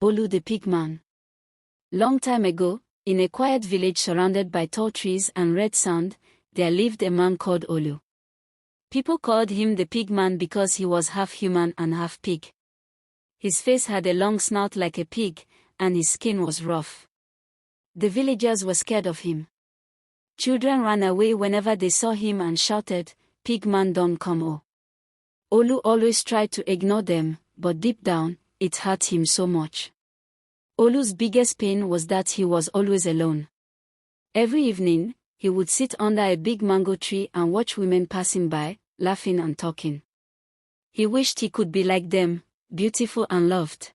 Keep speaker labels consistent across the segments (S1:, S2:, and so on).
S1: Olu the Pigman. Long time ago, in a quiet village surrounded by tall trees and red sand, there lived a man called Olu. People called him the Pigman because he was half human and half pig. His face had a long snout like a pig, and his skin was rough. The villagers were scared of him. Children ran away whenever they saw him and shouted, "Pigman don't come oh." Olu always tried to ignore them, but deep down, it hurt him so much. Olu's biggest pain was that he was always alone. Every evening, he would sit under a big mango tree and watch women passing by, laughing and talking. He wished he could be like them, beautiful and loved.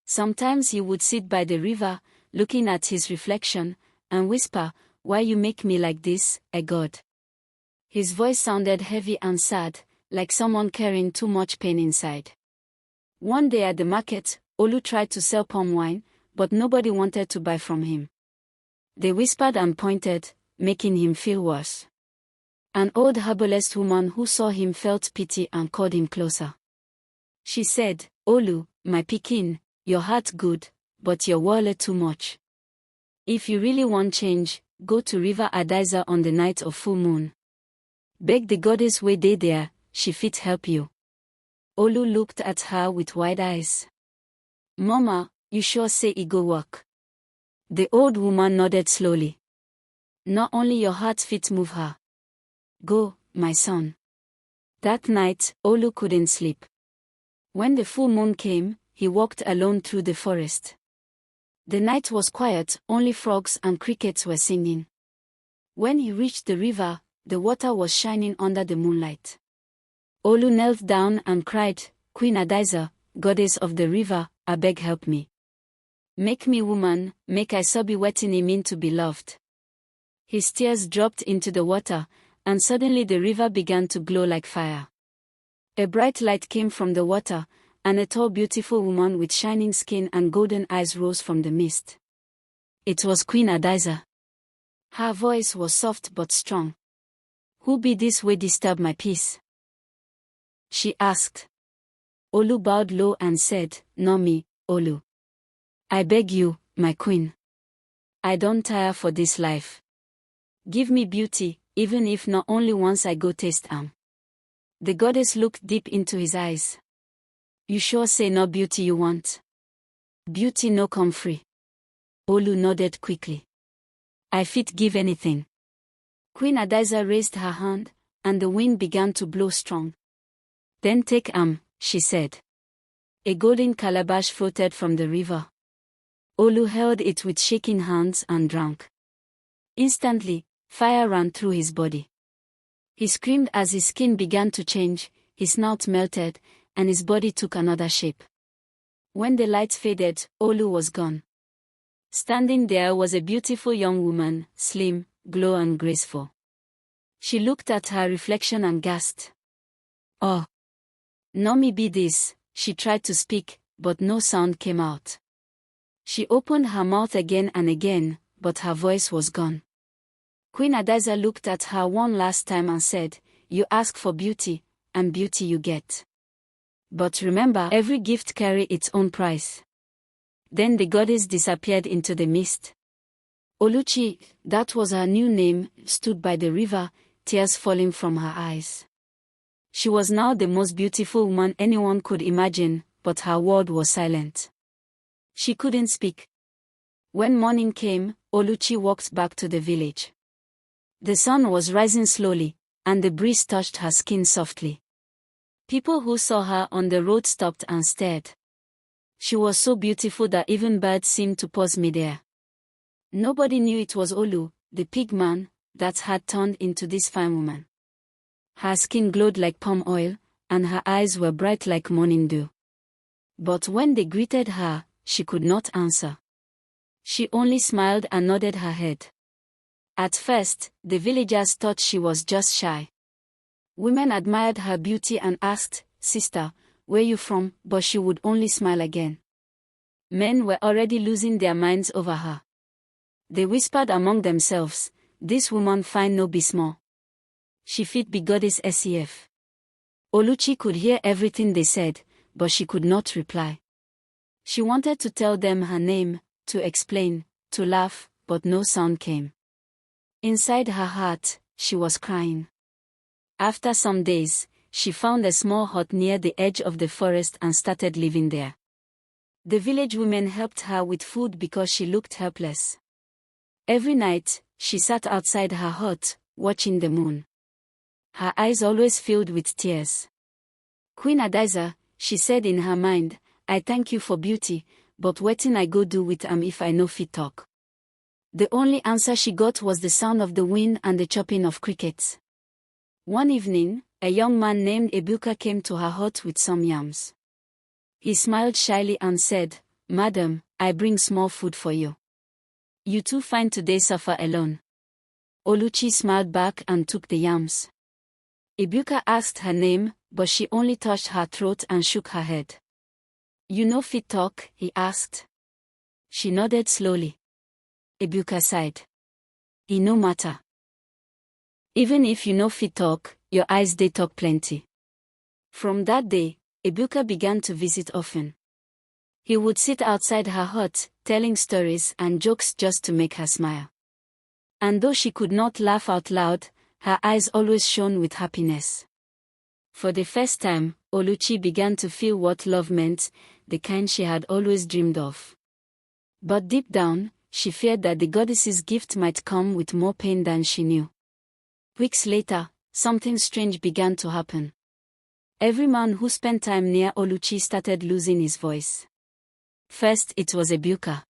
S1: Sometimes he would sit by the river, looking at his reflection, and whisper, "Why you make me like this, a god?" His voice sounded heavy and sad, like someone carrying too much pain inside. One day at the market, Olu tried to sell palm wine, but nobody wanted to buy from him. They whispered and pointed, making him feel worse. An old herbalist woman who saw him felt pity and called him closer. She said, "Olu, my pikin, your heart good, but your wallet too much. If you really want change, go to River Adiza on the night of full moon. Beg the goddess way dey there, she fit help you." Olu looked at her with wide eyes. "Mama, you sure say it go work?" The old woman nodded slowly. "Not only your heart fit move her. Go, my son." That night, Olu couldn't sleep. When the full moon came, he walked alone through the forest. The night was quiet, only frogs and crickets were singing. When he reached the river, the water was shining under the moonlight. Olu knelt down and cried, "Queen Adiza, goddess of the river, abeg help me. Make me woman, make I so be wetin e mean to be loved." His tears dropped into the water, and suddenly the river began to glow like fire. A bright light came from the water, and a tall beautiful woman with shining skin and golden eyes rose from the mist. It was Queen Adiza. Her voice was soft but strong. "Who be this way disturb my peace?" she asked. Olu bowed low and said, "No me, Olu. I beg you, my queen. I don't tire for this life. Give me beauty, even if not only once I go taste am." The goddess looked deep into his eyes. "You sure say no beauty you want? Beauty no come free." Olu nodded quickly. "I fit give anything." Queen Adiza raised her hand, and the wind began to blow strong. "Then take she said. A golden calabash floated from the river. Olu held it with shaking hands and drank. Instantly, fire ran through his body. He screamed as his skin began to change, his snout melted, and his body took another shape. When the light faded, Olu was gone. Standing there was a beautiful young woman, slim, glow and graceful. She looked at her reflection and gasped. "Oh, no me be this." She tried to speak, but no sound came out. She opened her mouth again and again, but her voice was gone. Queen Adiza looked at her one last time and said, "You ask for beauty, and beauty you get. But remember, every gift carries its own price." Then the goddess disappeared into the mist. Oluchi, that was her new name, stood by the river, tears falling from her eyes. She was now the most beautiful woman anyone could imagine, but her world was silent. She couldn't speak. When morning came, Oluchi walked back to the village. The sun was rising slowly, and the breeze touched her skin softly. People who saw her on the road stopped and stared. She was so beautiful that even birds seemed to pause midair. Nobody knew it was Olu, the pigman, that had turned into this fine woman. Her skin glowed like palm oil, and her eyes were bright like morning dew. But when they greeted her, she could not answer. She only smiled and nodded her head. At first, the villagers thought she was just shy. Women admired her beauty and asked, "Sister, where you from?" but she would only smile again. Men were already losing their minds over her. They whispered among themselves, "This woman fine no be small. She fit be goddess SEF." Oluchi could hear everything they said, but she could not reply. She wanted to tell them her name, to explain, to laugh, but no sound came. Inside her heart, she was crying. After some days, she found a small hut near the edge of the forest and started living there. The village women helped her with food because she looked helpless. Every night, she sat outside her hut, watching the moon. Her eyes always filled with tears. "Queen Adiza," she said in her mind, "I thank you for beauty, but wetin I go do with if I no fit talk?" The only answer she got was the sound of the wind and the chopping of crickets. One evening, a young man named Ebuka came to her hut with some yams. He smiled shyly and said, "Madam, I bring small food for you. You too fine today suffer alone." Oluchi smiled back and took the yams. Ebuka asked her name, but she only touched her throat and shook her head. "You no fit talk?" he asked. She nodded slowly. Ebuka sighed. "It no matter. Even if you no fit talk, your eyes they talk plenty." From that day, Ebuka began to visit often. He would sit outside her hut, telling stories and jokes just to make her smile. And though she could not laugh out loud, her eyes always shone with happiness. For the first time, Oluchi began to feel what love meant, the kind she had always dreamed of. But deep down, she feared that the goddess's gift might come with more pain than she knew. Weeks later, something strange began to happen. Every man who spent time near Oluchi started losing his voice. First, it was Ebuka.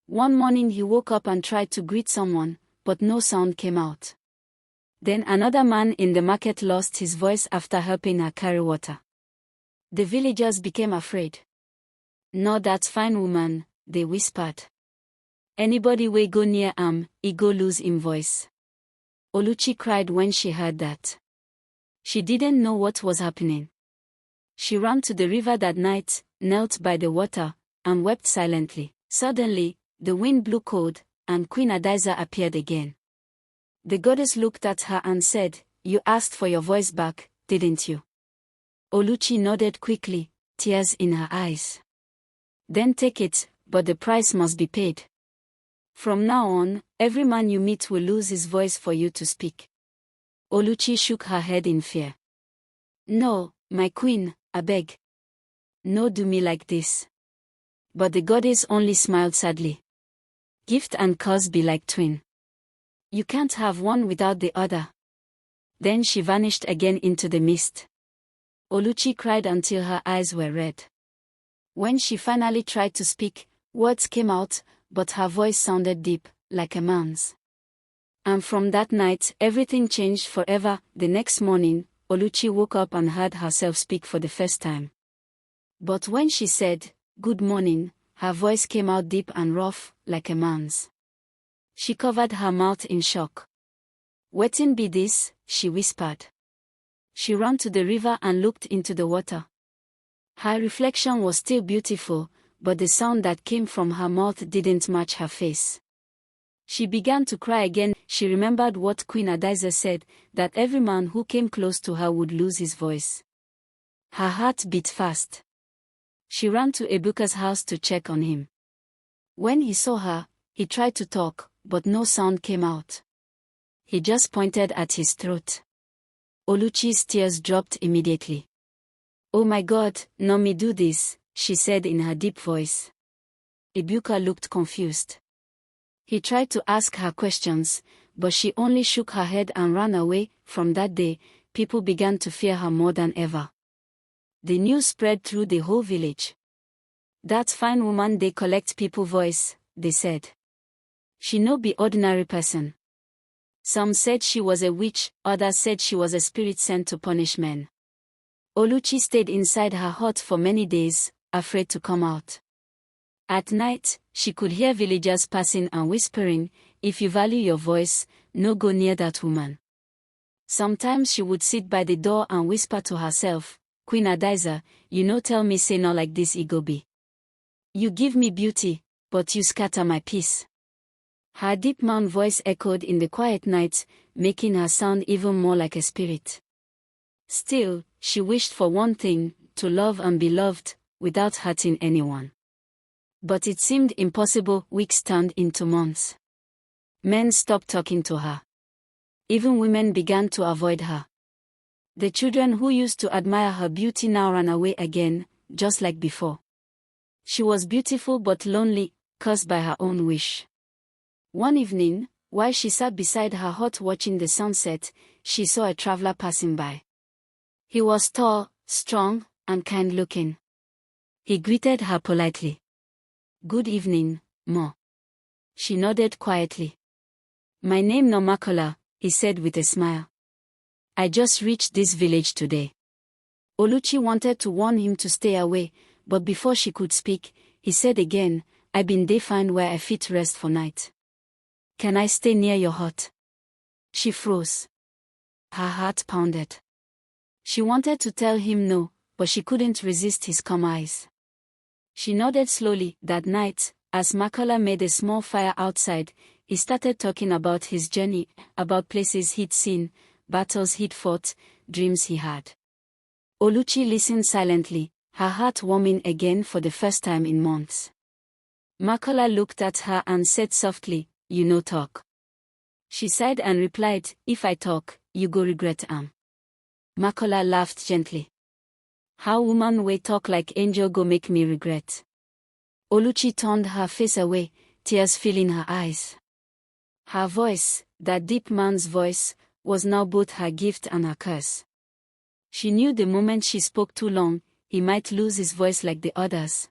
S1: One morning he woke up and tried to greet someone, but no sound came out. Then another man in the market lost his voice after helping her carry water. The villagers became afraid. "Not that fine woman," they whispered. "Anybody wey go near he go lose him voice." Oluchi cried when she heard that. She didn't know what was happening. She ran to the river that night, knelt by the water, and wept silently. Suddenly, the wind blew cold, and Queen Adiza appeared again. The goddess looked at her and said, "You asked for your voice back, didn't you?" Oluchi nodded quickly, tears in her eyes. "Then take it, but the price must be paid. From now on, every man you meet will lose his voice for you to speak." Oluchi shook her head in fear. "No, my queen, I beg. No do me like this." But the goddess only smiled sadly. "Gift and curse be like twin. You can't have one without the other." Then she vanished again into the mist. Oluchi cried until her eyes were red. When she finally tried to speak, words came out, but her voice sounded deep, like a man's. And from that night, everything changed forever. The next morning, Oluchi woke up and heard herself speak for the first time. But when she said, "Good morning," her voice came out deep and rough, like a man's. She covered her mouth in shock. "Wetin be this?" she whispered. She ran to the river and looked into the water. Her reflection was still beautiful, but the sound that came from her mouth didn't match her face. She began to cry again. She remembered what Queen Adiza said, that every man who came close to her would lose his voice. Her heart beat fast. She ran to Ebuka's house to check on him. When he saw her, he tried to talk, but no sound came out. He just pointed at his throat. Oluchi's tears dropped immediately. "Oh my God, no me do this," she said in her deep voice. Ebuka looked confused. He tried to ask her questions, but she only shook her head and ran away. From that day, people began to fear her more than ever. The news spread through the whole village. "That fine woman they collect people voice," they said. "She no be ordinary person." Some said she was a witch, others said she was a spirit sent to punish men. Oluchi stayed inside her hut for many days, afraid to come out. At night, she could hear villagers passing and whispering, "If you value your voice, no go near that woman." Sometimes she would sit by the door and whisper to herself, "Queen Adiza, you no tell me say no like this it go be. You give me beauty, but you scatter my peace." Her deep man voice echoed in the quiet night, making her sound even more like a spirit. Still, she wished for one thing, to love and be loved, without hurting anyone. But it seemed impossible. Weeks turned into months. Men stopped talking to her. Even women began to avoid her. The children who used to admire her beauty now ran away again, just like before. She was beautiful but lonely, cursed by her own wish. One evening, while she sat beside her hut watching the sunset, she saw a traveler passing by. He was tall, strong, and kind-looking. He greeted her politely. "Good evening, Ma." She nodded quietly. "My name no Makola," he said with a smile. "I just reached this village today." Oluchi wanted to warn him to stay away, but before she could speak, he said again, "I been dey find where I fit rest for night. Can I stay near your hut?" She froze. Her heart pounded. She wanted to tell him no, but she couldn't resist his calm eyes. She nodded slowly. That night, as Makola made a small fire outside, he started talking about his journey, about places he'd seen, battles he'd fought, dreams he had. Oluchi listened silently, her heart warming again for the first time in months. Makola looked at her and said softly, "You no talk." She sighed and replied, "If I talk, you go regret am." Makola laughed gently. "How woman wey talk like angel go make me regret?" Oluchi turned her face away, tears filling her eyes. Her voice, that deep man's voice, was now both her gift and her curse. She knew the moment she spoke too long, he might lose his voice like the others.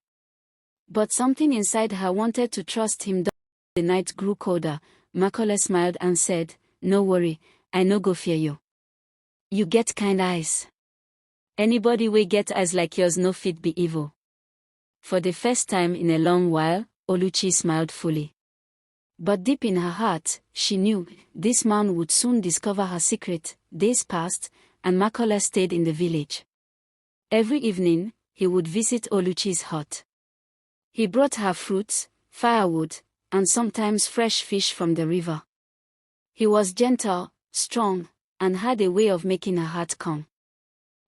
S1: But something inside her wanted to trust him. The night grew colder. Makola smiled and said, "No worry, I no go fear you. You get kind eyes. Anybody wey get eyes like yours no fit be evil." For the first time in a long while, Oluchi smiled fully. But deep in her heart, she knew, this man would soon discover her secret. Days passed, and Makola stayed in the village. Every evening, he would visit Oluchi's hut. He brought her fruits, firewood, and sometimes fresh fish from the river. He was gentle, strong, and had a way of making her heart calm.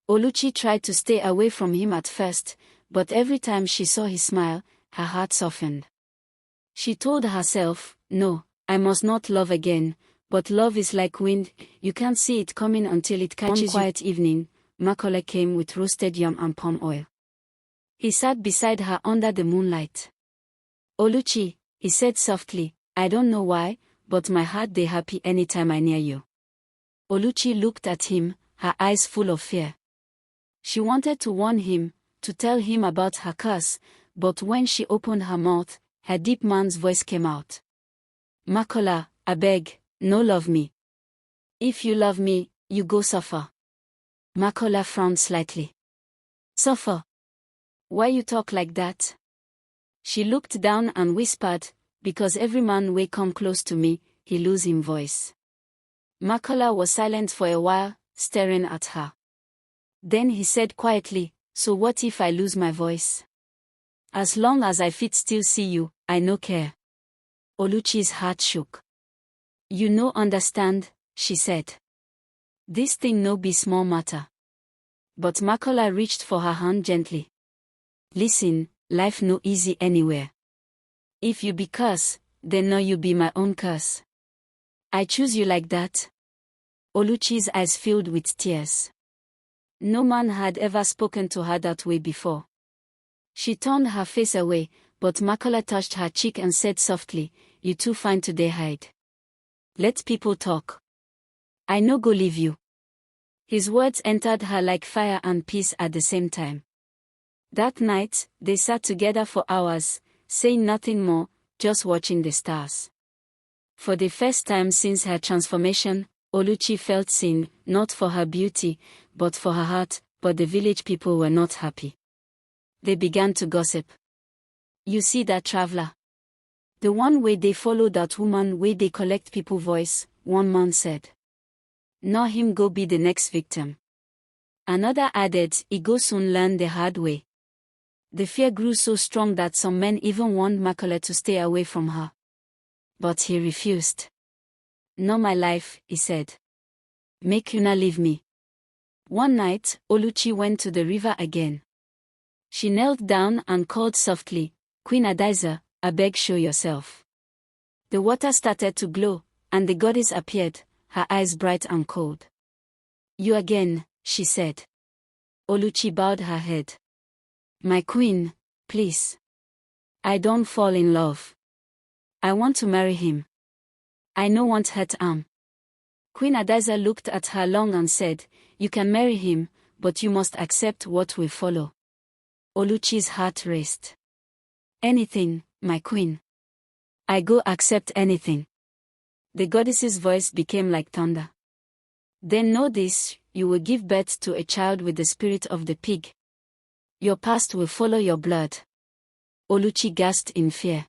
S1: Oluchi tried to stay away from him at first, but every time she saw his smile, her heart softened. She told herself, "No, I must not love again, but love is like wind, you can't see it coming until it catches you." One quiet evening, Makola came with roasted yam and palm oil. He sat beside her under the moonlight. "Oluchi," he said softly, "I don't know why, but my heart dey happy anytime I near you." Oluchi looked at him, her eyes full of fear. She wanted to warn him, to tell him about her curse, but when she opened her mouth, her deep man's voice came out. "Makola, abeg, no love me. If you love me, you go suffer." Makola frowned slightly. "Suffer? Why you talk like that?" She looked down and whispered, "Because every man wey come close to me, he lose him voice." Makola was silent for a while, staring at her. Then he said quietly, "So what if I lose my voice? As long as I fit still see you, I no care." Oluchi's heart shook. "You no understand," she said. "This thing no be small matter." But Makola reached for her hand gently. "Listen, life no easy anywhere. If you be curse, then now you be my own curse. I choose you like that." Oluchi's eyes filled with tears. No man had ever spoken to her that way before. She turned her face away, but Makola touched her cheek and said softly, "You too fine today hide. Let people talk. I no go leave you." His words entered her like fire and peace at the same time. That night, they sat together for hours, saying nothing more, just watching the stars. For the first time since her transformation, Oluchi felt seen, not for her beauty, but for her heart, but the village people were not happy. They began to gossip. "You see that traveler? The one way they follow that woman way they collect people voice," one man said. "Now him go be the next victim." Another added, "He go soon learn the hard way." The fear grew so strong that some men even warned Makola to stay away from her. But he refused. "No my life," he said. "Make una leave me." One night, Oluchi went to the river again. She knelt down and called softly, Queen Adiza, I beg show yourself. The water started to glow, and the goddess appeared, her eyes bright and cold. You again, she said. Oluchi bowed her head. My queen, please. I don't fall in love. I want to marry him. I no want hurt am. Queen Adiza looked at her long and said, You can marry him, but you must accept what will follow. Oluchi's heart raced. Anything, my queen. I go accept anything. The goddess's voice became like thunder. Then know this, you will give birth to a child with the spirit of the pig. Your past will follow your blood. Oluchi gasped in fear.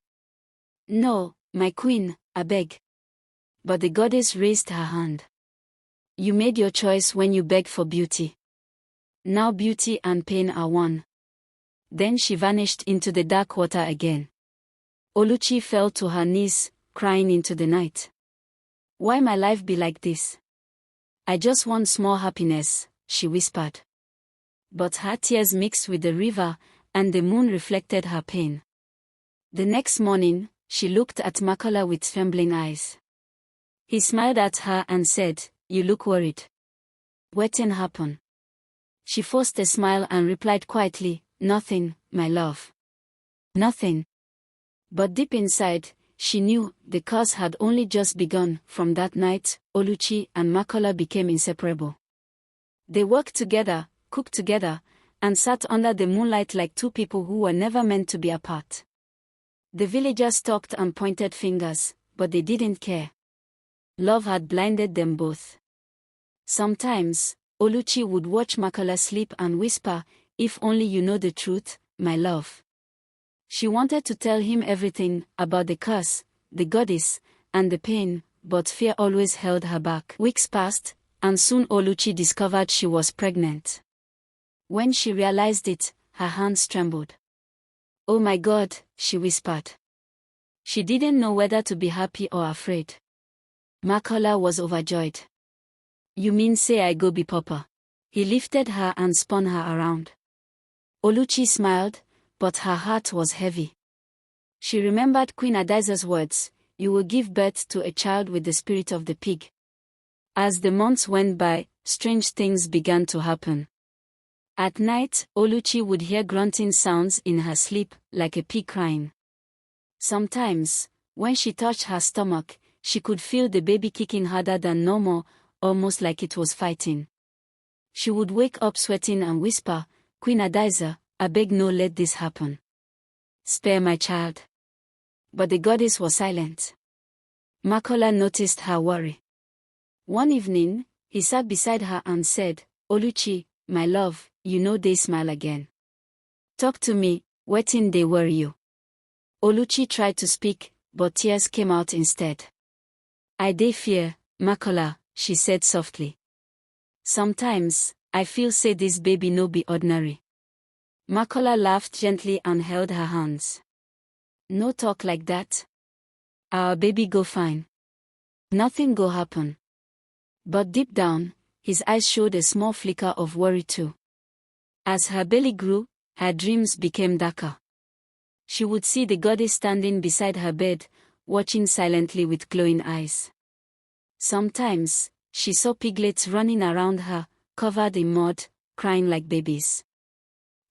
S1: No, my queen, I beg. But the goddess raised her hand. You made your choice when you begged for beauty. Now beauty and pain are one. Then she vanished into the dark water again. Oluchi fell to her knees, crying into the night. Why my life be like this? I just want small happiness, she whispered. But her tears mixed with the river, and the moon reflected her pain. The next morning, she looked at Makola with trembling eyes. He smiled at her and said, You look worried. What happened? She forced a smile and replied quietly, Nothing, my love. Nothing. But deep inside, she knew the curse had only just begun. From that night, Oluchi and Makola became inseparable. They worked together, cooked together, and sat under the moonlight like two people who were never meant to be apart. The villagers talked and pointed fingers, but they didn't care. Love had blinded them both. Sometimes, Oluchi would watch Makola sleep and whisper, If only you know the truth, my love. She wanted to tell him everything about the curse, the goddess, and the pain, but fear always held her back. Weeks passed, and soon Oluchi discovered she was pregnant. When she realized it, her hands trembled. Oh my God, she whispered. She didn't know whether to be happy or afraid. Makola was overjoyed. You mean say I go be papa? He lifted her and spun her around. Oluchi smiled, but her heart was heavy. She remembered Queen Adiza's words, You will give birth to a child with the spirit of the pig. As the months went by, strange things began to happen. At night, Oluchi would hear grunting sounds in her sleep, like a pig crying. Sometimes, when she touched her stomach, she could feel the baby kicking harder than normal, almost like it was fighting. She would wake up sweating and whisper, Queen Adiza, I beg no let this happen. Spare my child. But the goddess was silent. Makola noticed her worry. One evening, he sat beside her and said, Oluchi, my love, you know they smile again. Talk to me, wetin dey worry you? Oluchi tried to speak, but tears came out instead. I dey fear, Makola, she said softly. Sometimes, I feel say this baby no be ordinary. Makola laughed gently and held her hands. No talk like that. Our baby go fine. Nothing go happen. But deep down, his eyes showed a small flicker of worry too. As her belly grew, her dreams became darker. She would see the goddess standing beside her bed, watching silently with glowing eyes. Sometimes, she saw piglets running around her, covered in mud, crying like babies.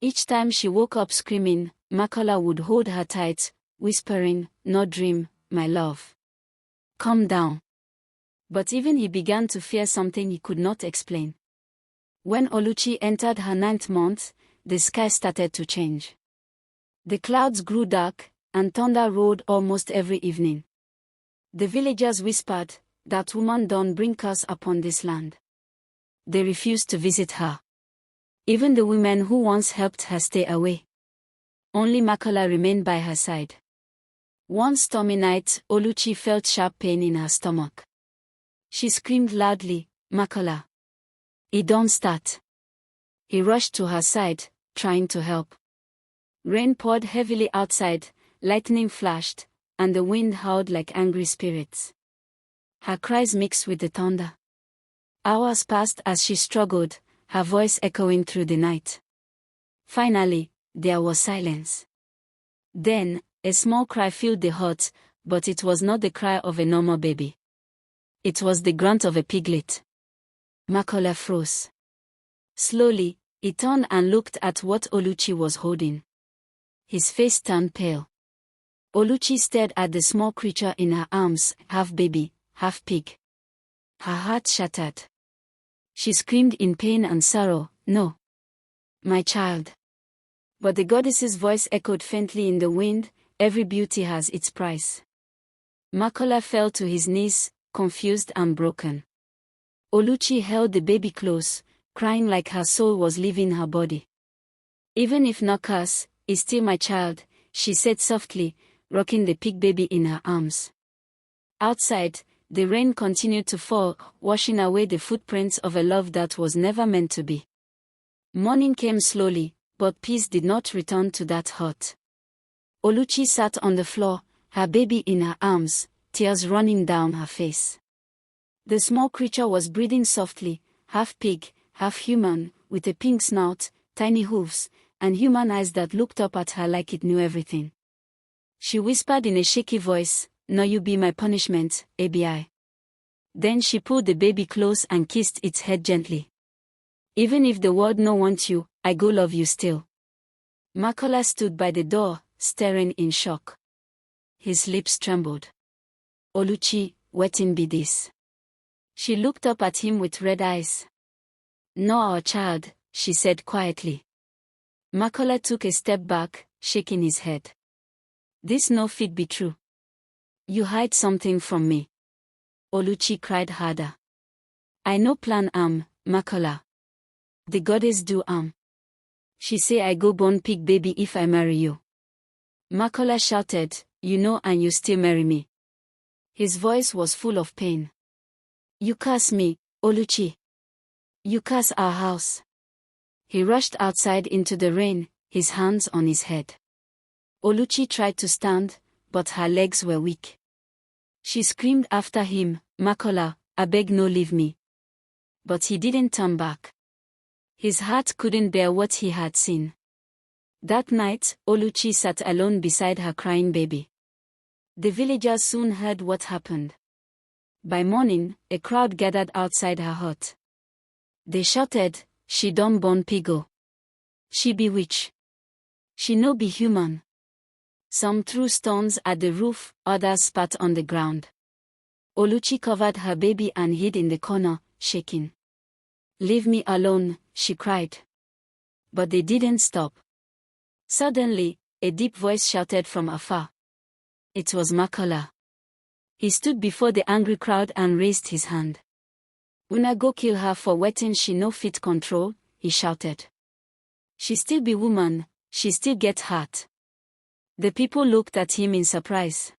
S1: Each time she woke up screaming, Makola would hold her tight, whispering, No dream, my love. Calm down. But even he began to fear something he could not explain. When Oluchi entered her 9th month, the sky started to change. The clouds grew dark, and thunder roared almost every evening. The villagers whispered, That woman don't bring curse upon this land. They refused to visit her. Even the women who once helped her stay away. Only Makola remained by her side. One stormy night, Oluchi felt sharp pain in her stomach. She screamed loudly, Makola. It don't start. He rushed to her side, trying to help. Rain poured heavily outside, lightning flashed, and the wind howled like angry spirits. Her cries mixed with the thunder. Hours passed as she struggled, her voice echoing through the night. Finally, there was silence. Then, a small cry filled the hut, but it was not the cry of a normal baby. It was the grunt of a piglet. Makola froze. Slowly, he turned and looked at what Oluchi was holding. His face turned pale. Oluchi stared at the small creature in her arms, half baby, half pig. Her heart shattered. She screamed in pain and sorrow, "No! My child!" But the goddess's voice echoed faintly in the wind, "Every beauty has its price." Makola fell to his knees, confused and broken. Oluchi held the baby close, crying like her soul was leaving her body. "Even if not curse, is still my child," she said softly, rocking the pig baby in her arms. Outside, the rain continued to fall, washing away the footprints of a love that was never meant to be. Morning came slowly, but peace did not return to that hut. Oluchi sat on the floor, her baby in her arms, tears running down her face. The small creature was breathing softly, half pig, half human, with a pink snout, tiny hooves, and human eyes that looked up at her like it knew everything. She whispered in a shaky voice, "Now you be my punishment, ABI." Then she pulled the baby close and kissed its head gently. "Even if the world no wants you, I go love you still." Makola stood by the door, staring in shock. His lips trembled. "Oluchi, wetin be this?" She looked up at him with red eyes. "No, our child," she said quietly. Makola took a step back, shaking his head. "This no fit be true. You hide something from me." Oluchi cried harder. "I no plan Makola. The goddess do She say I go born pig baby if I marry you." Makola shouted, "You know and you still marry me." His voice was full of pain. "You curse me, Oluchi. You curse our house." He rushed outside into the rain, his hands on his head. Oluchi tried to stand, but her legs were weak. She screamed after him, "Makola, abeg no leave me." But he didn't turn back. His heart couldn't bear what he had seen. That night, Oluchi sat alone beside her crying baby. The villagers soon heard what happened. By morning, a crowd gathered outside her hut. They shouted, "She done born pigo. She be witch. She no be human." Some threw stones at the roof, others spat on the ground. Oluchi covered her baby and hid in the corner, shaking. "Leave me alone," she cried. But they didn't stop. Suddenly, a deep voice shouted from afar. It was Makola. He stood before the angry crowd and raised his hand. "Una go kill her for wetin she no fit control," he shouted. "She still be woman, she still get heart." The people looked at him in surprise.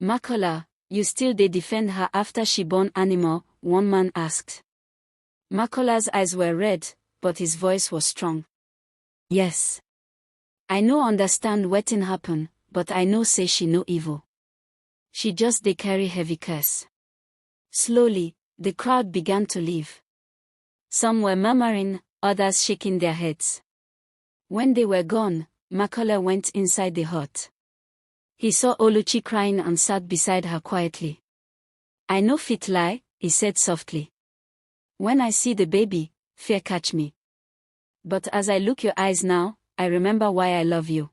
S1: "Makola, you still dey defend her after she born animal?" one man asked. Makola's eyes were red, but his voice was strong. "Yes. I no understand wetin happen, but I know say she no evil. She just dey carry heavy curse." Slowly, the crowd began to leave. Some were murmuring, others shaking their heads. When they were gone, Makola went inside the hut. He saw Oluchi crying and sat beside her quietly. "I no fit lie," he said softly. "When I see the baby, fear catch me. But as I look your eyes now, I remember why I love you."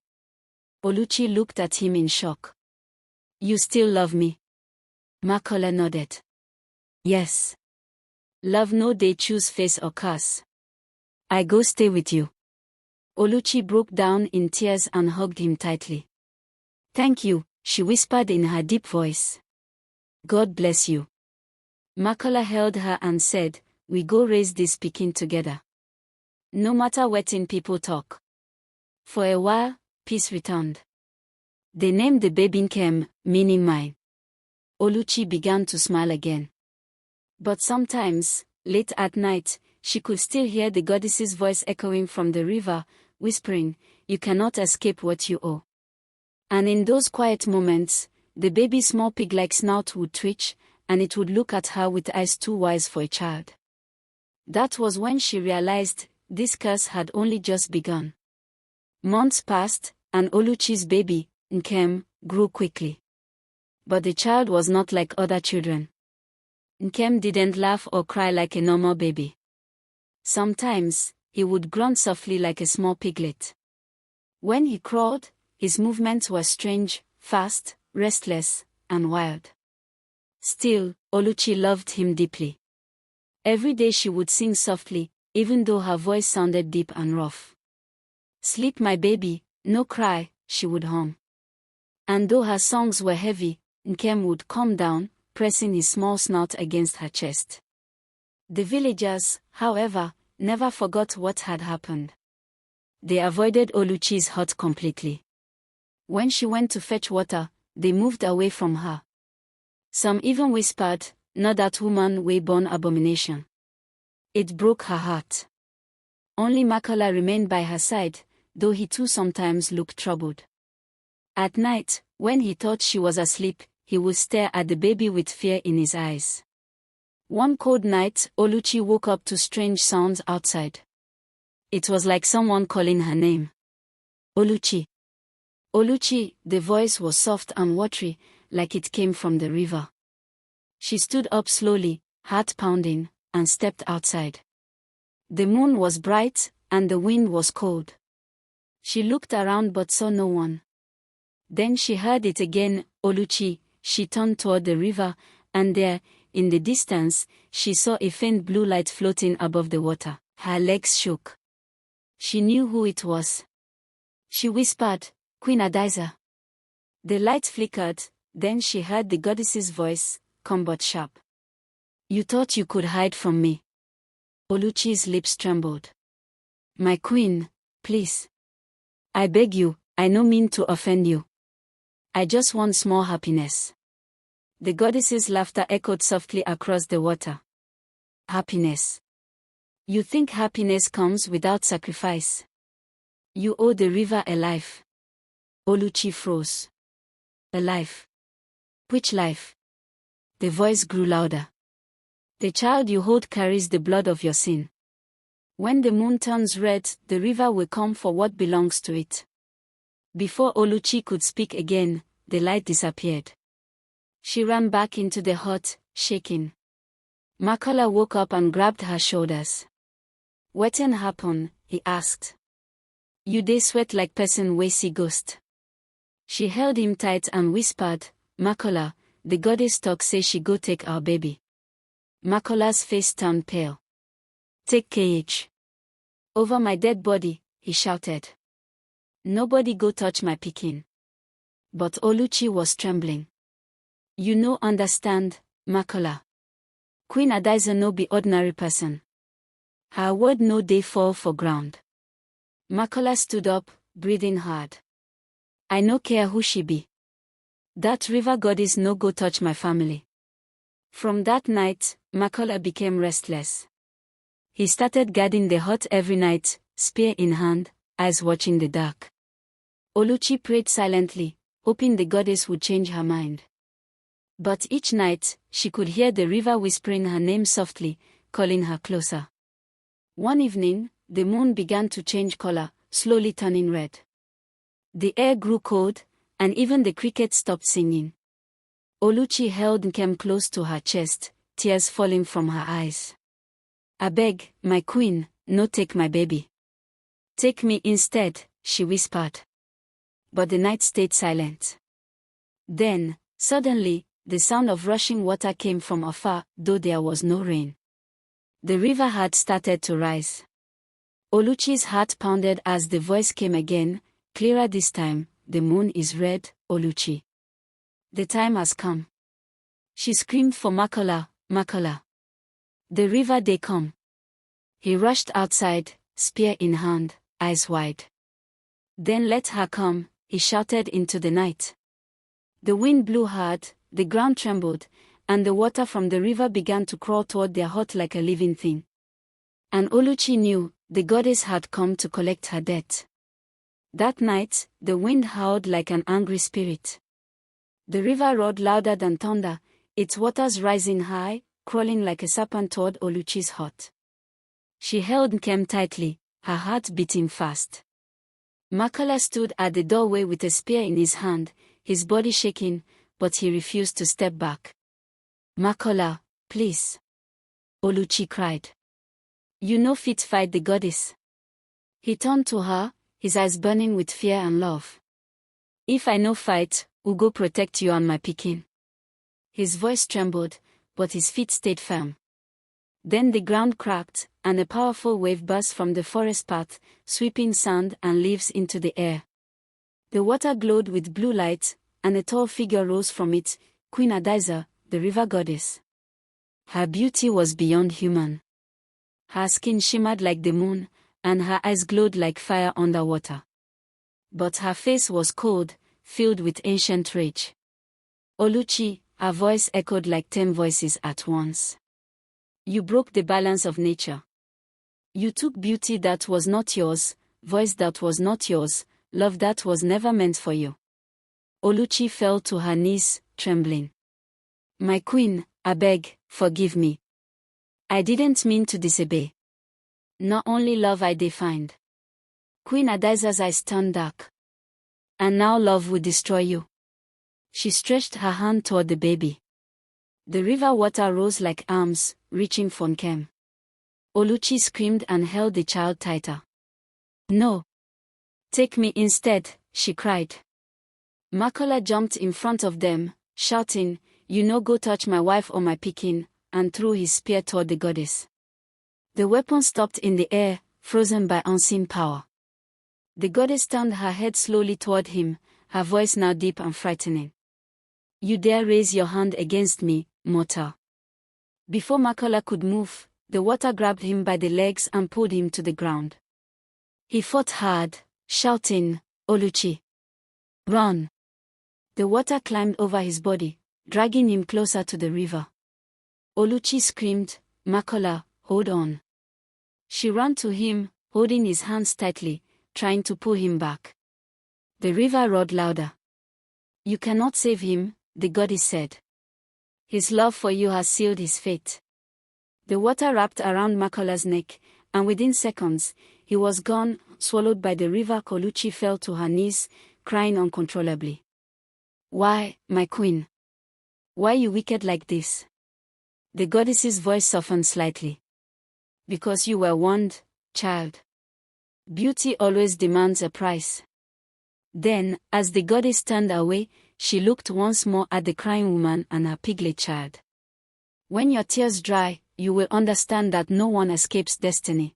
S1: Oluchi looked at him in shock. "You still love me?" Makola nodded. "Yes. Love no dey choose face or curse. I go stay with you." Oluchi broke down in tears and hugged him tightly. "Thank you," she whispered in her deep voice. "God bless you." Makola held her and said, "We go raise this pikin together. No matter wetin people talk." For a while, peace returned. They named the baby Nkem, meaning mine. Oluchi began to smile again. But sometimes, late at night, she could still hear the goddess's voice echoing from the river, whispering, "You cannot escape what you owe." And in those quiet moments, the baby's small pig-like snout would twitch, and it would look at her with eyes too wise for a child. That was when she realized this curse had only just begun. Months passed, and Oluchi's baby, Nkem, grew quickly. But the child was not like other children. Nkem didn't laugh or cry like a normal baby. Sometimes, he would grunt softly like a small piglet. When he crawled, his movements were strange, fast, restless, and wild. Still, Oluchi loved him deeply. Every day she would sing softly, even though her voice sounded deep and rough. "Sleep, my baby, no cry," she would hum. And though her songs were heavy, Nkem would calm down, pressing his small snout against her chest. The villagers, however, never forgot what had happened. They avoided Oluchi's hut completely. When she went to fetch water, they moved away from her. Some even whispered, "Not that woman, way-born abomination." It broke her heart. Only Makola remained by her side, though he too sometimes looked troubled. At night, when he thought she was asleep, he would stare at the baby with fear in his eyes. One cold night, Oluchi woke up to strange sounds outside. It was like someone calling her name. "Oluchi. Oluchi," the voice was soft and watery, like it came from the river. She stood up slowly, heart pounding, and stepped outside. The moon was bright, and the wind was cold. She looked around but saw no one. Then she heard it again, "Oluchi." She turned toward the river, and there, in the distance, she saw a faint blue light floating above the water. Her legs shook. She knew who it was. She whispered, "Queen Adiza." The light flickered, then she heard the goddess's voice, calm but sharp. "You thought you could hide from me?" Oluchi's lips trembled. "My queen, please. I beg you, I no mean to offend you. I just want small happiness." The goddess's laughter echoed softly across the water. "Happiness? You think happiness comes without sacrifice? You owe the river a life." Oluchi froze. "A life? Which life?" The voice grew louder. "The child you hold carries the blood of your sin. When the moon turns red, the river will come for what belongs to it." Before Oluchi could speak again, the light disappeared. She ran back into the hut, shaking. Makola woke up and grabbed her shoulders. "Wetin happen?" he asked. "You dey sweat like person wey see ghost." She held him tight and whispered, "Makola, the goddess talk say she go take our baby." Makola's face turned pale. "Take KH. Over my dead body," he shouted. "Nobody go touch my pikin." But Oluchi was trembling. "You no understand, Makola. Queen Adiza no be ordinary person. Her word no dey fall for ground." Makola stood up, breathing hard. "I no care who she be. That river goddess no go touch my family." From that night, Makola became restless. He started guarding the hut every night, spear in hand, eyes watching the dark. Oluchi prayed silently, hoping the goddess would change her mind. But each night, she could hear the river whispering her name softly, calling her closer. One evening, the moon began to change color, slowly turning red. The air grew cold, and even the crickets stopped singing. Oluchi held Nkem close to her chest, tears falling from her eyes. "I beg, my queen, no take my baby. Take me instead," she whispered. But the night stayed silent. Then, suddenly, the sound of rushing water came from afar, though there was no rain. The river had started to rise. Oluchi's heart pounded as the voice came again, clearer this time, "The moon is red, Oluchi. The time has come." She screamed for Makola, "Makola. The river they come." He rushed outside, spear in hand, eyes wide. "Then let her come," he shouted into the night. The wind blew hard, the ground trembled, and the water from the river began to crawl toward their hut like a living thing. And Oluchi knew, the goddess had come to collect her debt. That night, the wind howled like an angry spirit. The river roared louder than thunder, its waters rising high, crawling like a serpent toward Oluchi's hut. She held Nkem tightly, her heart beating fast. Makola stood at the doorway with a spear in his hand, his body shaking, but he refused to step back. Makola, please. Oluchi cried. You no fit fight the goddess. He turned to her, his eyes burning with fear and love. If I no fight, who go protect you and my pikin? His voice trembled, but his feet stayed firm. Then the ground cracked, and a powerful wave burst from the forest path, sweeping sand and leaves into the air. The water glowed with blue light, and a tall figure rose from it, Queen Adiza, the river goddess. Her beauty was beyond human. Her skin shimmered like the moon, and her eyes glowed like fire underwater. But her face was cold, filled with ancient rage. Oluchi, her voice echoed like 10 voices at once. You broke the balance of nature. You took beauty that was not yours, voice that was not yours, love that was never meant for you. Oluchi fell to her knees, trembling. My queen, I beg, forgive me. I didn't mean to disobey. Not only love I defined. Queen Adiza's eyes turned dark. And now love will destroy you. She stretched her hand toward the baby. The river water rose like arms, reaching for Nkem. Oluchi screamed and held the child tighter. No. Take me instead, she cried. Makola jumped in front of them, shouting, You no go touch my wife or my pikin, and threw his spear toward the goddess. The weapon stopped in the air, frozen by unseen power. The goddess turned her head slowly toward him, her voice now deep and frightening. You dare raise your hand against me, mortal. Before Makola could move, the water grabbed him by the legs and pulled him to the ground. He fought hard, shouting, Oluchi. Run! The water climbed over his body, dragging him closer to the river. Oluchi screamed, Makola, hold on. She ran to him, holding his hands tightly, trying to pull him back. The river roared louder. You cannot save him, the goddess said. His love for you has sealed his fate. The water wrapped around Makola's neck, and within seconds, he was gone, swallowed by the river. Oluchi fell to her knees, crying uncontrollably. Why, my queen? Why you wicked like this? The goddess's voice softened slightly. Because you were warned, child. Beauty always demands a price. Then, as the goddess turned away, she looked once more at the crying woman and her piglet child. When your tears dry, you will understand that no one escapes destiny.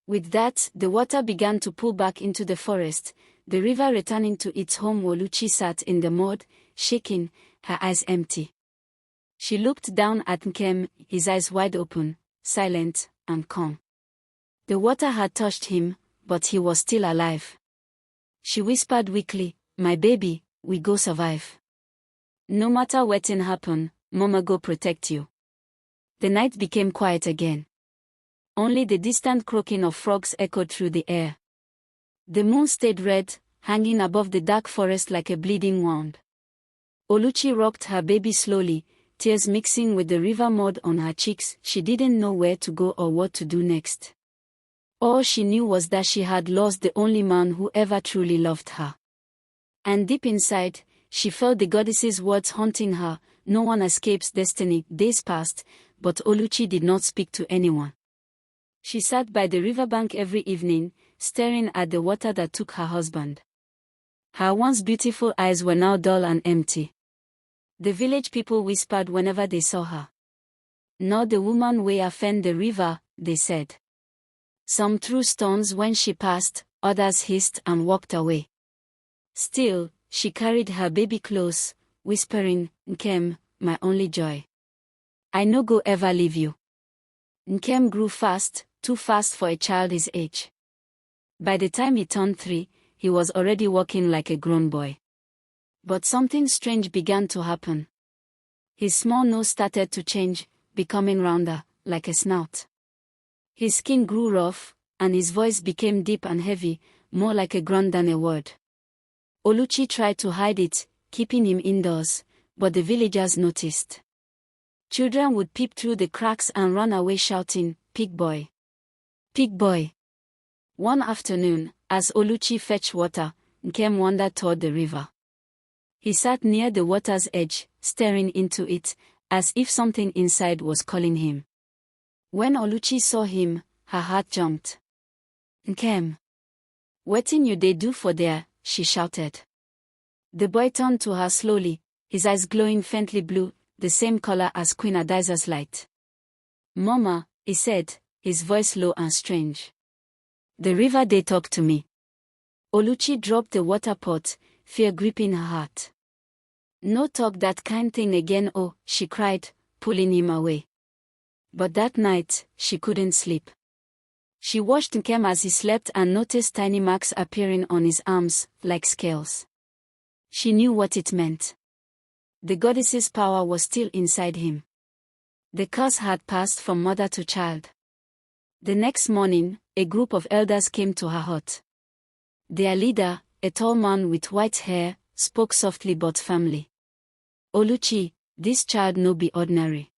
S1: With that, the water began to pull back into the forest, the river returning to its home. Oluchi sat in the mud, shaking, her eyes empty. She looked down at Nkem, his eyes wide open, silent, and calm. The water had touched him, but he was still alive. She whispered weakly, My baby, we go survive. No matter what can happen, Mama go protect you. The night became quiet again. Only the distant croaking of frogs echoed through the air. The moon stayed red, hanging above the dark forest like a bleeding wound. Oluchi rocked her baby slowly, tears mixing with the river mud on her cheeks. She didn't know where to go or what to do next. All she knew was that she had lost the only man who ever truly loved her. And deep inside, she felt the goddess's words haunting her, no one escapes destiny. Days passed, but Oluchi did not speak to anyone. She sat by the riverbank every evening, staring at the water that took her husband. Her once beautiful eyes were now dull and empty. The village people whispered whenever they saw her. Not the woman way offend the river, they said. Some threw stones when she passed, others hissed and walked away. Still, she carried her baby close, whispering, Nkem, my only joy. I no go ever leave you. Nkem grew fast, too fast for a child his age. By the time he turned 3, he was already walking like a grown boy. But something strange began to happen. His small nose started to change, becoming rounder, like a snout. His skin grew rough, and his voice became deep and heavy, more like a grunt than a word. Oluchi tried to hide it, keeping him indoors, but the villagers noticed. Children would peep through the cracks and run away shouting, Pig boy! Pig boy! One afternoon, As Oluchi fetched water, Nkem wandered toward the river. He sat near the water's edge, staring into it, as if something inside was calling him. When Oluchi saw him, her heart jumped. "Nkem, wetin you dey do for there?" she shouted. The boy turned to her slowly, his eyes glowing faintly blue, the same color as Queen Adiza's light. "Mama," he said, his voice low and strange. "The river dey talk to me." Oluchi dropped the water pot, fear gripping her heart. "No talk that kind thing again, oh," she cried, pulling him away. But that night, she couldn't sleep. She watched Nkem as he slept and noticed tiny marks appearing on his arms, like scales. She knew what it meant. The goddess's power was still inside him. The curse had passed from mother to child. The next morning, a group of elders came to her hut. Their leader, a tall man with white hair, spoke softly but firmly. "Oluchi, this child no be ordinary.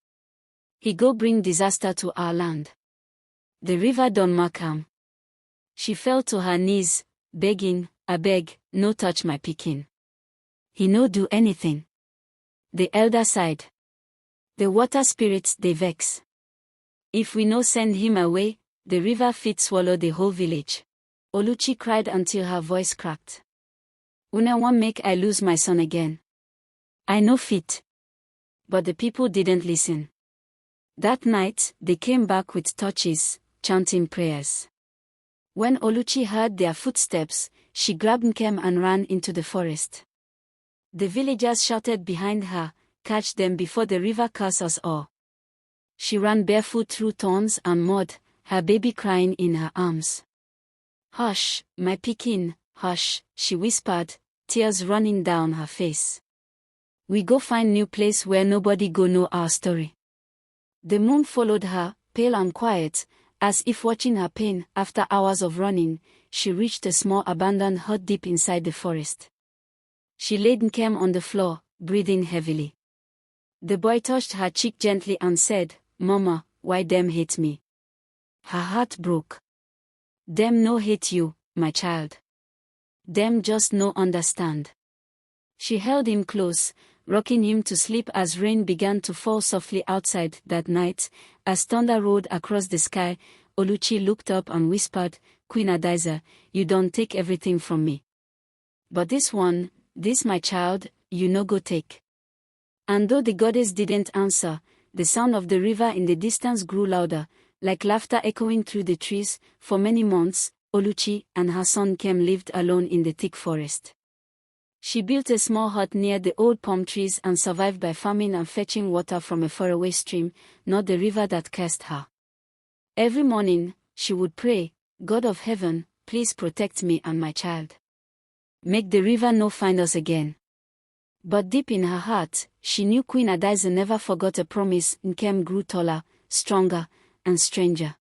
S1: He go bring disaster to our land. The river don mark am." She fell to her knees, begging, "Abeg, no touch my pikin. He no do anything." The elder sighed. "The water spirits dey vex. If we no send him away, the river fit swallow the whole village." Oluchi cried until her voice cracked. "Una wan make I lose my son again? I no fit." But the people didn't listen. That night, they came back with torches, chanting prayers. When Oluchi heard their footsteps, she grabbed Nkem and ran into the forest. The villagers shouted behind her, "Catch them before the river curses us all." She ran barefoot through thorns and mud, her baby crying in her arms. "Hush, my pikin, hush," she whispered, tears running down her face. "We go find new place where nobody go know our story." The moon followed her, pale and quiet, as if watching her pain. After hours of running, she reached a small abandoned hut deep inside the forest. She laid Nkem on the floor, breathing heavily. The boy touched her cheek gently and said, "Mama, why them hate me?" Her heart broke. "Them no hate you, my child. Them just no understand." She held him close, rocking him to sleep as rain began to fall softly outside. That night, as thunder roared across the sky, Oluchi looked up and whispered, "Queen Adiza, you don't take everything from me. But this my child, you no go take." And though the goddess didn't answer, the sound of the river in the distance grew louder, like laughter echoing through the trees. For many months, Oluchi and her son Nkem lived alone in the thick forest. She built a small hut near the old palm trees and survived by farming and fetching water from a faraway stream, not the river that cursed her. Every morning, she would pray, "God of heaven, please protect me and my child. Make the river no find us again." But deep in her heart, she knew Queen Adiza never forgot a promise. Nkem grew taller, stronger, and stranger.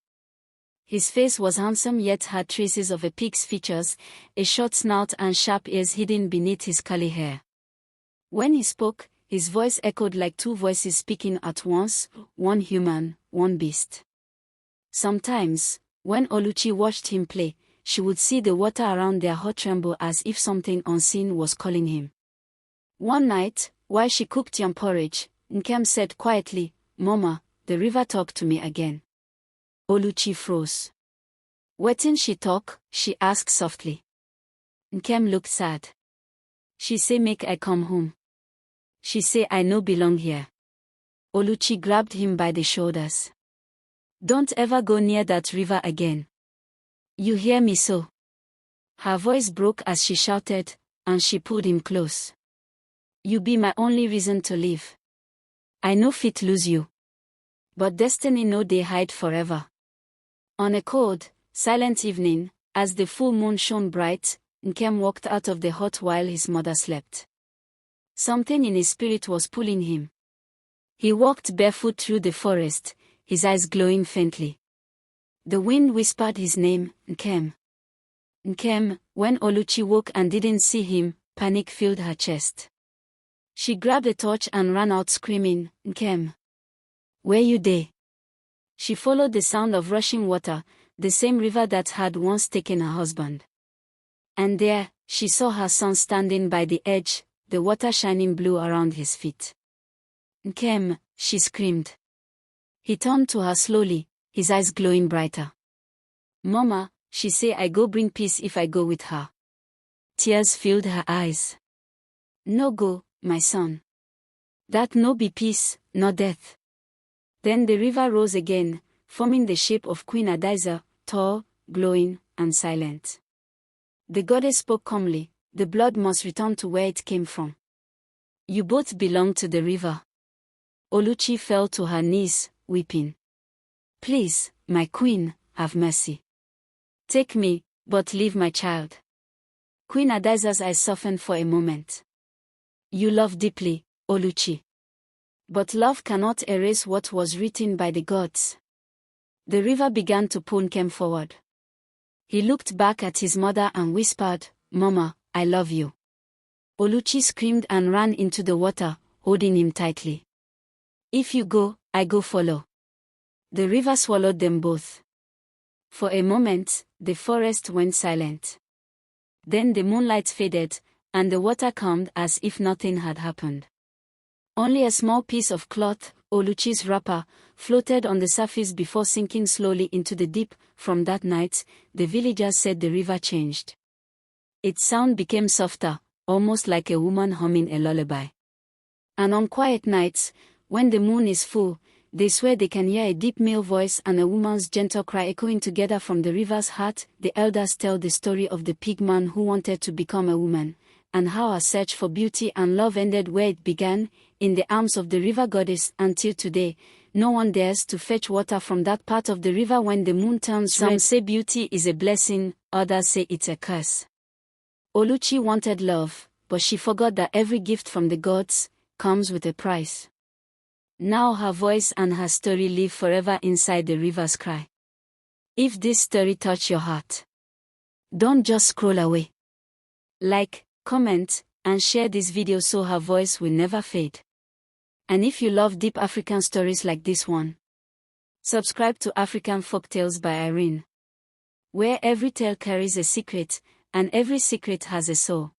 S1: His face was handsome yet had traces of a pig's features, a short snout and sharp ears hidden beneath his curly hair. When he spoke, his voice echoed like two voices speaking at once, one human, one beast. Sometimes, when Oluchi watched him play, she would see the water around their hut tremble as if something unseen was calling him. One night, while she cooked yam porridge, Nkem said quietly, "Mama, the river talked to me again." Oluchi froze. "Wetin she talk?" she asked softly. Nkem looked sad. "She say make I come home. She say I no belong here." Oluchi grabbed him by the shoulders. "Don't ever go near that river again. You hear me so?" Her voice broke as she shouted, and she pulled him close. "You be my only reason to live. I no fit lose you. But destiny no dey hide forever." On a cold, silent evening, as the full moon shone bright, Nkem walked out of the hut while his mother slept. Something in his spirit was pulling him. He walked barefoot through the forest, his eyes glowing faintly. The wind whispered his name, Nkem. Nkem. When Oluchi woke and didn't see him, panic filled her chest. She grabbed a torch and ran out screaming, "Nkem! Where you dey?" She followed the sound of rushing water, the same river that had once taken her husband. And there, she saw her son standing by the edge, the water shining blue around his feet. "Nkem," she screamed. He turned to her slowly, his eyes glowing brighter. "Mama," she said, "I go bring peace if I go with her." Tears filled her eyes. "No go, my son. That no be peace, nor death." Then the river rose again, forming the shape of Queen Adiza, tall, glowing, and silent. The goddess spoke calmly, "The blood must return to where it came from. You both belong to the river." Oluchi fell to her knees, weeping. "Please, my queen, have mercy. Take me, but leave my child." Queen Adiza's eyes softened for a moment. "You love deeply, Oluchi. But love cannot erase what was written by the gods." The river began to pull Nkem forward. He looked back at his mother and whispered, "Mama, I love you." Oluchi screamed and ran into the water, holding him tightly. "If you go, I go follow." The river swallowed them both. For a moment, the forest went silent. Then the moonlight faded, and the water calmed as if nothing had happened. Only a small piece of cloth, Oluchi's wrapper, floated on the surface before sinking slowly into the deep. From that night, the villagers said the river changed. Its sound became softer, almost like a woman humming a lullaby. And on quiet nights, when the moon is full, they swear they can hear a deep male voice and a woman's gentle cry echoing together from the river's heart. The elders tell the story of the pig man who wanted to become a woman, and how our search for beauty and love ended where it began, in the arms of the river goddess. Until today, no one dares to fetch water from that part of the river when the moon turns red. Some say beauty is a blessing, others say it's a curse. Oluchi wanted love, but she forgot that every gift from the gods comes with a price. Now her voice and her story live forever inside the river's cry. If this story touched your heart, don't just scroll away. Like, comment, and share this video so her voice will never fade. And if you love deep African stories like this one, subscribe to African Folktales by Irene, where every tale carries a secret, and every secret has a soul.